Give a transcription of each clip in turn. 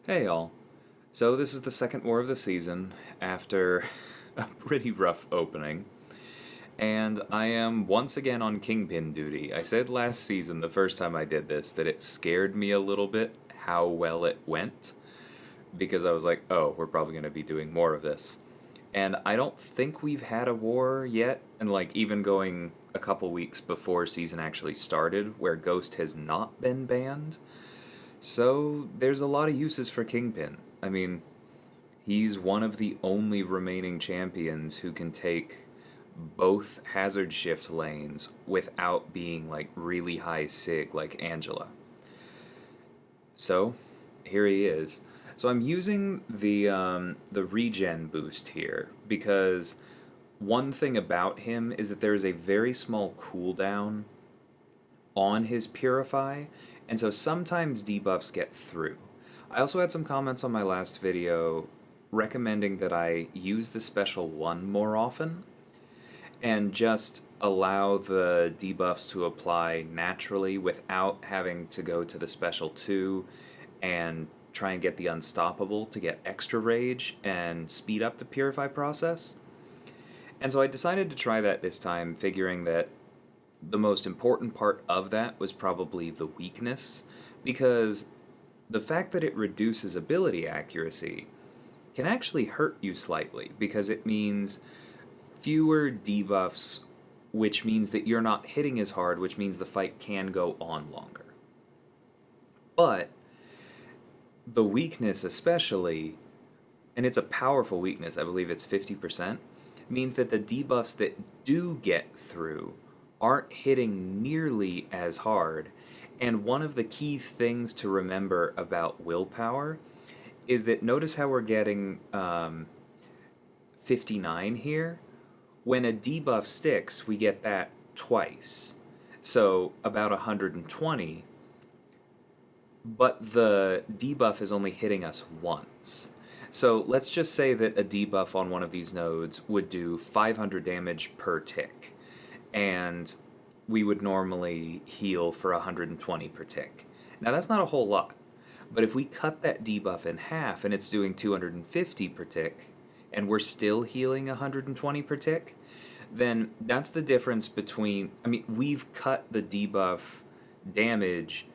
Hey all. So this is the second war of the season after a pretty rough opening, and I am once again on Kingpin duty. I said last season, the first time I did this, that it scared me a little bit how well it went, because I was like, oh, we're probably going to be doing more of this. And I don't think we've had a war yet, and like even going a couple weeks before season actually started, where Ghost has not been banned. So there's a lot of uses for Kingpin. I mean, he's one of the only remaining champions who can take both hazard shift lanes without being like really high sig like Angela. So here he is. So I'm using the regen boost here because one thing about him is that there is a very small cooldown on his Purify, and so sometimes debuffs get through. I also had some comments on my last video recommending that I use the special one more often and just allow the debuffs to apply naturally without having to go to the special two and try and get the unstoppable to get extra rage and speed up the Purify process. And so I decided to try that this time, figuring that the most important part of that was probably the weakness, because the fact that it reduces ability accuracy can actually hurt you slightly, because it means fewer debuffs, which means that you're not hitting as hard, which means the fight can go on longer. But the weakness, especially, and it's a powerful weakness, I believe it's 50%, means that the debuffs that do get through aren't hitting nearly as hard. And one of the key things to remember about willpower is that notice how we're getting 59 here. When a debuff sticks, we get that twice. So about 120, but the debuff is only hitting us once. So let's just say that a debuff on one of these nodes would do 500 damage per tick, and we would normally heal for 120 per tick. Now that's not a whole lot, but if we cut that debuff in half and it's doing 250 per tick, and we're still healing 120 per tick, then that's the difference between, I mean, we've cut the debuff damage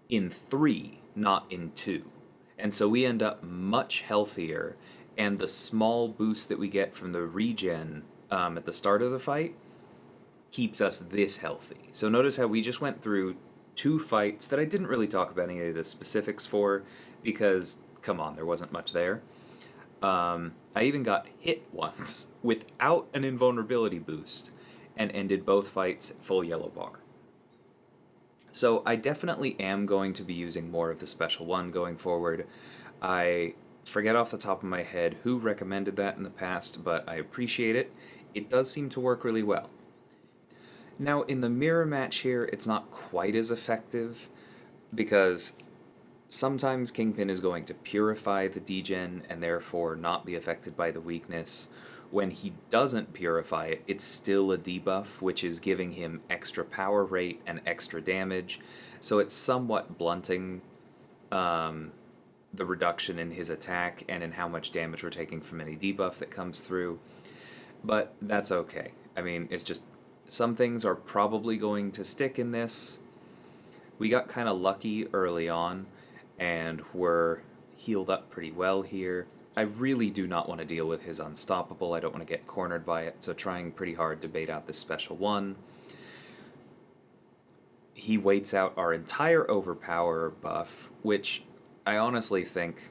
in three, not in two. And so we end up much healthier, and the small boost that we get from the regen at the start of the fight keeps us this healthy. So notice how we just went through two fights that I didn't really talk about any of the specifics for, because, come on, there wasn't much there. I even got hit once without an invulnerability boost and ended both fights at full yellow bar. So I definitely am going to be using more of the special one going forward. I forget off the top of my head who recommended that in the past, but I appreciate it. It does seem to work really well. Now, in the mirror match here, it's not quite as effective because sometimes Kingpin is going to purify the degen and therefore not be affected by the weakness. When he doesn't purify it, it's still a debuff, which is giving him extra power rate and extra damage. So it's somewhat blunting the reduction in his attack and in how much damage we're taking from any debuff that comes through. But that's okay. I mean, it's just some things are probably going to stick in this. We got kind of lucky early on, and we're healed up pretty well here. I really do not want to deal with his unstoppable. I don't want to get cornered by it, so trying pretty hard to bait out this special one. He waits out our entire overpower buff, which I honestly think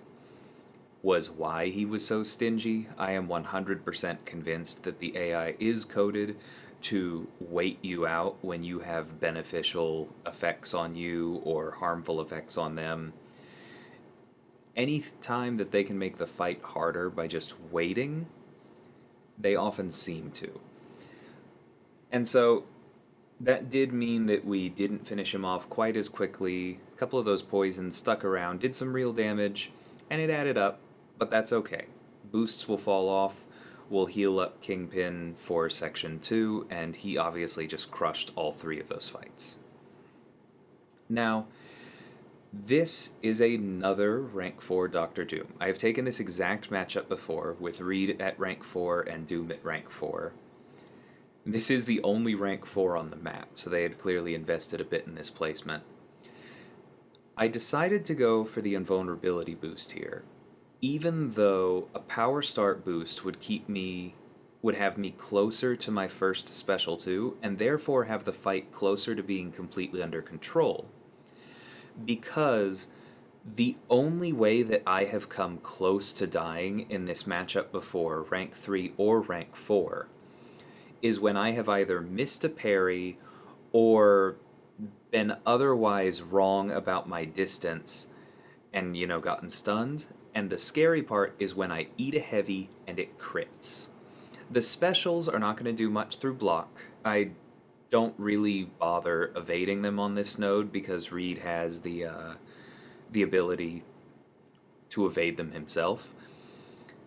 was why he was so stingy. I am 100% convinced that the AI is coded to wait you out when you have beneficial effects on you or harmful effects on them. Any time that they can make the fight harder by just waiting, they often seem to. And so that did mean that we didn't finish him off quite as quickly. A couple of those poisons stuck around, did some real damage, and it added up, but that's okay. Boosts will fall off. We'll heal up Kingpin for Section 2, and he obviously just crushed all three of those fights. Now, This is another rank 4 Doctor Doom. I have taken this exact matchup before with Reed at rank 4 and Doom at rank 4. This is the only rank 4 on the map, so they had clearly invested a bit in this placement. I decided to go for the invulnerability boost here, even though a power start boost would have me closer to my first special 2, and therefore have the fight closer to being completely under control. Because the only way that I have come close to dying in this matchup before, rank 3 or rank 4, is when I have either missed a parry or been otherwise wrong about my distance and, gotten stunned. And the scary part is when I eat a heavy and it crits. The specials are not going to do much through block. I don't really bother evading them on this node because Reed has the ability to evade them himself.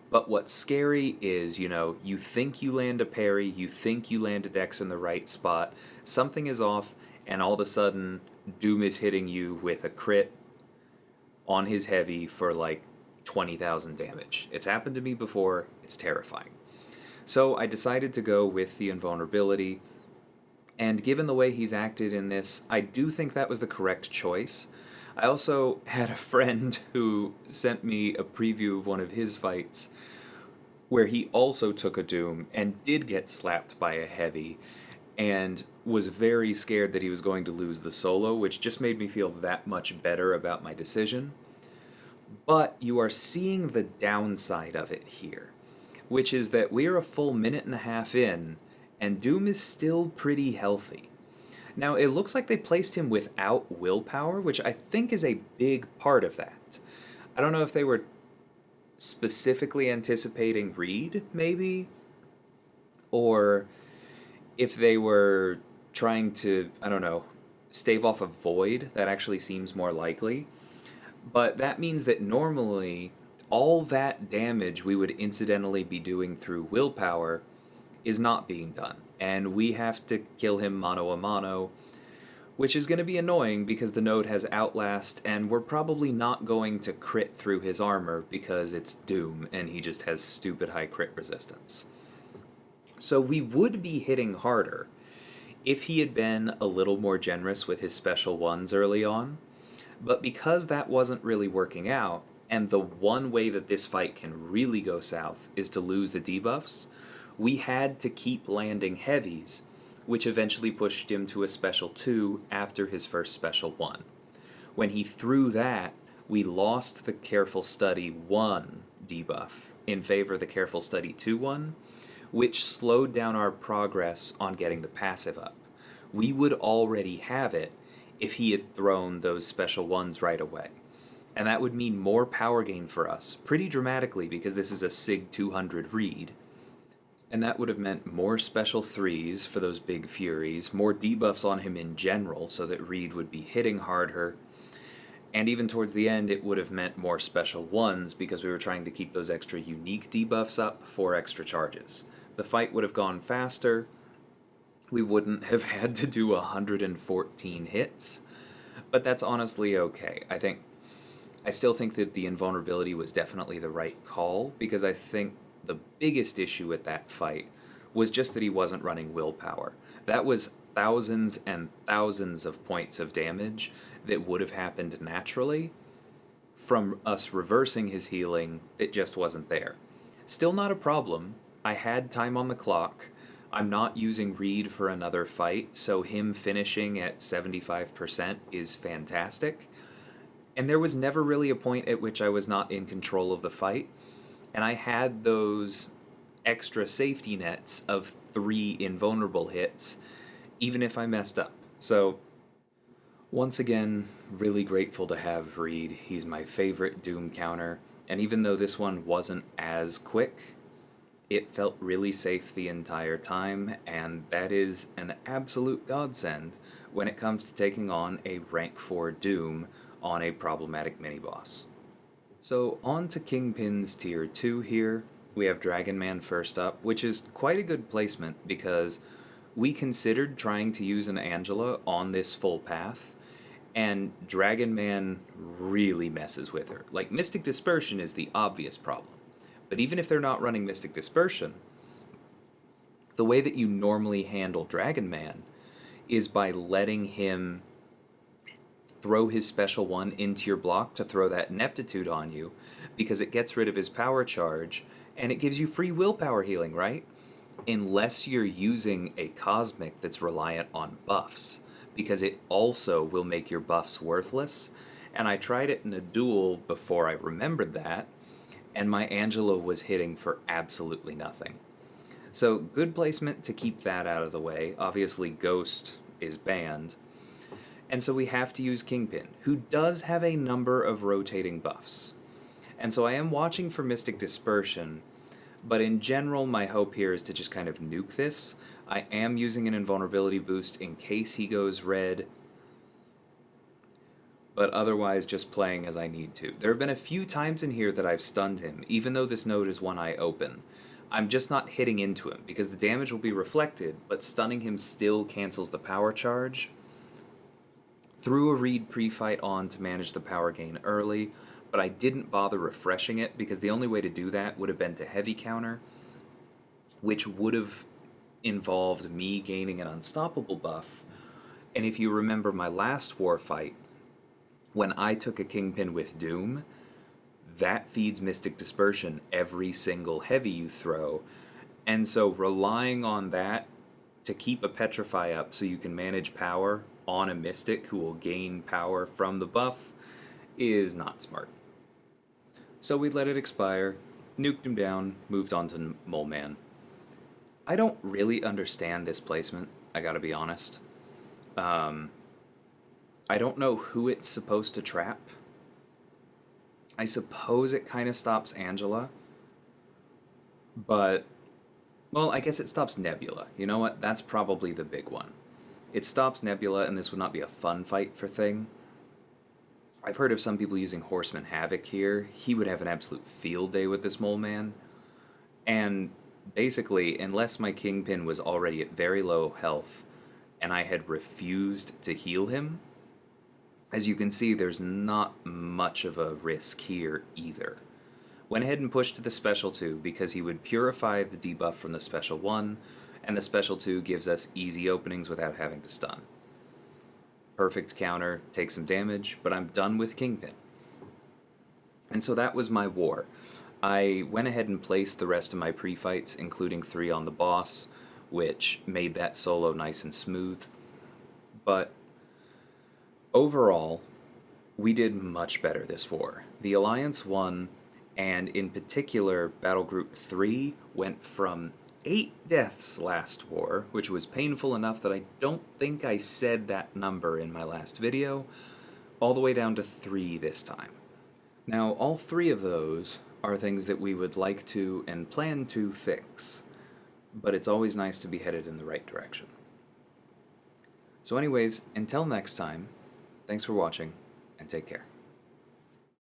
But what's scary is, you think you land a parry, you think you land a dex in the right spot, something is off, and all of a sudden, Doom is hitting you with a crit on his heavy for like 20,000 damage. It's happened to me before, it's terrifying. So I decided to go with the invulnerability, and given the way he's acted in this, I do think that was the correct choice. I also had a friend who sent me a preview of one of his fights where he also took a Doom and did get slapped by a heavy and was very scared that he was going to lose the solo, which just made me feel that much better about my decision. But you are seeing the downside of it here, which is that we're a full minute and a half in, and Doom is still pretty healthy. Now, it looks like they placed him without willpower, which I think is a big part of that. I don't know if they were specifically anticipating Reed, maybe, or if they were trying to, I don't know, stave off a void. That actually seems more likely. But that means that normally all that damage we would incidentally be doing through willpower is not being done. And we have to kill him mano a mano, which is going to be annoying because the node has Outlast, and we're probably not going to crit through his armor because it's Doom and he just has stupid high crit resistance. So we would be hitting harder if he had been a little more generous with his special ones early on, but because that wasn't really working out, and the one way that this fight can really go south is to lose the debuffs, we had to keep landing heavies, which eventually pushed him to a special 2 after his first special 1. When he threw that, we lost the Careful Study 1 debuff in favor of the Careful Study 2 one, which slowed down our progress on getting the passive up. We would already have it if he had thrown those special ones right away. And that would mean more power gain for us, pretty dramatically because this is a SIG 200 Reed. And that would have meant more special 3s for those big Furies, more debuffs on him in general so that Reed would be hitting harder, and even towards the end it would have meant more special 1s because we were trying to keep those extra unique debuffs up for extra charges. The fight would have gone faster, we wouldn't have had to do 114 hits, but that's honestly okay. I still think that the invulnerability was definitely the right call, because I think the biggest issue with that fight was just that he wasn't running willpower. That was thousands and thousands of points of damage that would have happened naturally from us reversing his healing that just wasn't there. Still not a problem. I had time on the clock. I'm not using Reed for another fight, so him finishing at 75% is fantastic. And there was never really a point at which I was not in control of the fight. And I had those extra safety nets of 3 invulnerable hits, even if I messed up. So, once again, really grateful to have Reed. He's my favorite Doom counter, and even though this one wasn't as quick, it felt really safe the entire time, and that is an absolute godsend when it comes to taking on a rank 4 Doom on a problematic mini-boss. So on to Kingpin's tier 2 here. We have Dragon Man first up, which is quite a good placement because we considered trying to use an Angela on this full path, And Dragon Man really messes with her. Like, Mystic Dispersion is the obvious problem. But even if they're not running Mystic Dispersion, the way that you normally handle Dragon Man is by letting him throw his special one into your block to throw that ineptitude on you, because it gets rid of his power charge and it gives you free willpower healing, right? Unless you're using a cosmic that's reliant on buffs, because it also will make your buffs worthless. And I tried it in a duel before I remembered that, and my Angela was hitting for absolutely nothing. So, good placement to keep that out of the way. Obviously, Ghost is banned. And so we have to use Kingpin, who does have a number of rotating buffs. And so I am watching for Mystic Dispersion, but in general, my hope here is to just kind of nuke this. I am using an invulnerability boost in case he goes red, but otherwise just playing as I need to. There have been a few times in here that I've stunned him, even though this node is one eye open. I'm just not hitting into him, because the damage will be reflected, but stunning him still cancels the power charge. Threw a read pre-fight on to manage the power gain early, but I didn't bother refreshing it, because the only way to do that would have been to heavy counter, which would have involved me gaining an unstoppable buff. And if you remember my last war fight, when I took a Kingpin with Doom, that feeds Mystic Dispersion every single heavy you throw. And so relying on that to keep a Petrify up so you can manage power on a Mystic who will gain power from the buff is not smart. So we let it expire, nuked him down, moved on to Mole Man. I don't really understand this placement, I gotta be honest. I don't know who it's supposed to trap. I suppose it kind of stops Angela, but, well, I guess it stops Nebula. You know what? That's probably the big one. It stops Nebula, and this would not be a fun fight for Thing. I've heard of some people using Horseman Havoc here. He would have an absolute field day with this Mole Man. And basically, unless my Kingpin was already at very low health, and I had refused to heal him, as you can see, there's not much of a risk here either. Went ahead and pushed to the Special 2 because he would purify the debuff from the Special 1, and the Special 2 gives us easy openings without having to stun. Perfect counter, take some damage, but I'm done with Kingpin. And so that was my war. I went ahead and placed the rest of my pre-fights, including 3 on the boss, which made that solo nice and smooth. But overall, we did much better this war. The Alliance won, and in particular, Battle Group 3 went from 8 deaths last war, which was painful enough that I don't think I said that number in my last video, all the way down to 3 this time. Now, all 3 of those are things that we would like to and plan to fix, but it's always nice to be headed in the right direction. So anyways, until next time, thanks for watching, and take care.